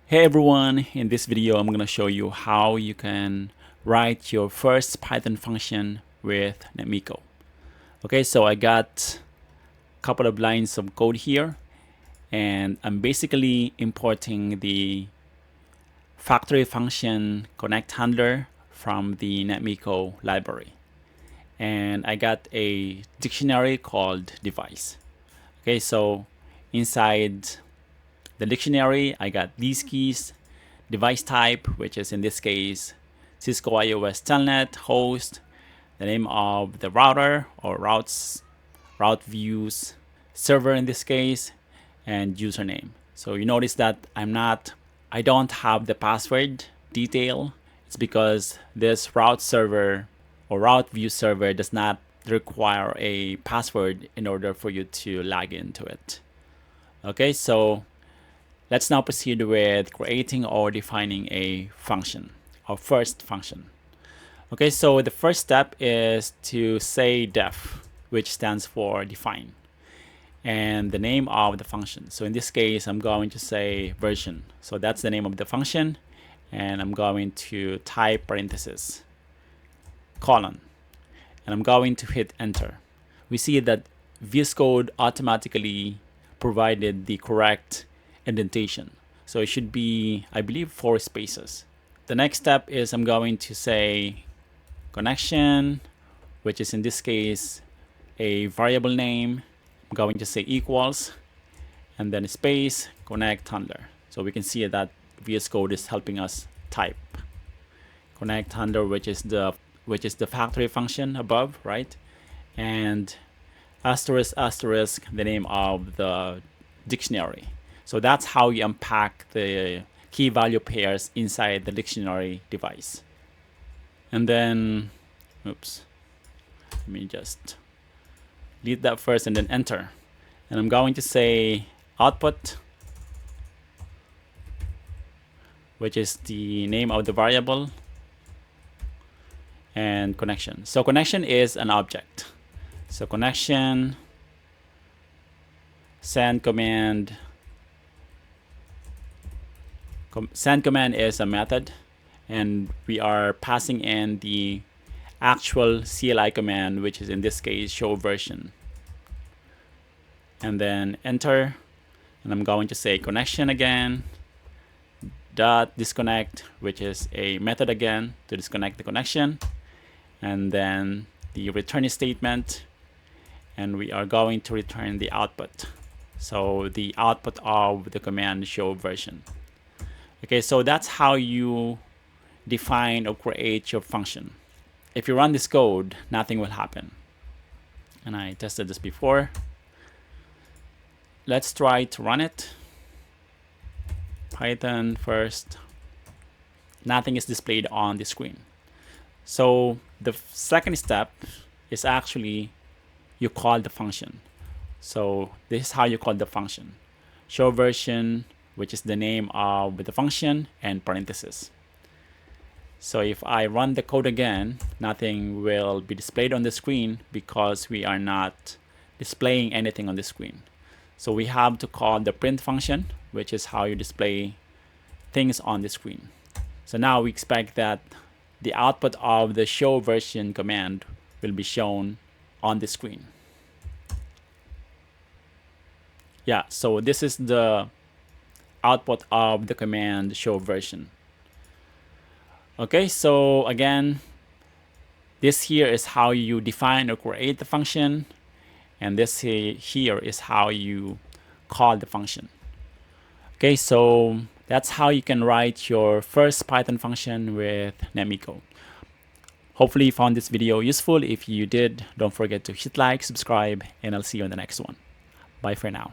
Hey everyone, in this video I'm going to show you how you can write your first Python function with Netmiko. Okay, so I got a couple of lines of code here and I'm basically importing the factory function connect handler from the Netmiko library. And I got a dictionary called device. Okay, so inside the dictionary, I got these keys, device type, which is in this case, Cisco iOS telnet, host, the name of the router or route views, server in this case, and username. So you notice that I don't have the password detail. It's because this route server or route view server does not require a password in order for you to log into it. Okay, so let's now proceed with creating or defining a function, our first function. Okay, so the first step is to say def, which stands for define, and the name of the function. So in this case, I'm going to say version. So that's the name of the function, and I'm going to type parenthesis, colon, and I'm going to hit enter. We see that VS Code automatically provided the correct indentation. So it should be, I believe, 4 spaces. The next step is I'm going to say connection, which is in this case a variable name. I'm going to say equals and then space connect handler. So we can see that VS Code is helping us type connect handler, which is the factory function above, right? And asterisk asterisk the name of the dictionary. So that's how you unpack the key value pairs inside the dictionary device. And then, oops, let me just delete that first and then enter. And I'm going to say output, which is the name of the variable, and connection. So connection is an object. So connection, send command is a method, and we are passing in the actual CLI command, which is in this case show version, and then enter. And I'm going to say connection again dot disconnect, which is a method again to disconnect the connection, and then the return statement, and we are going to return the output. So the output of the command show version. Okay, so that's how you define or create your function. If you run this code, nothing will happen. And I tested this before. Let's try to run it. Python first. Nothing is displayed on the screen. So the second step is actually you call the function. So this is how you call the function. Show version, which is the name of the function, and parentheses. So if I run the code again, nothing will be displayed on the screen because we are not displaying anything on the screen. So we have to call the print function, which is how you display things on the screen. So now we expect that the output of the show version command will be shown on the screen. Yeah, so this is the output of the command show version. Okay, so again, this here is how you define or create the function, and this here is how you call the function. Okay, so that's how you can write your first Python function with Netmiko. Hopefully you found this video useful. If you did, don't forget to hit like, subscribe, and I'll see you in the next one. Bye for now.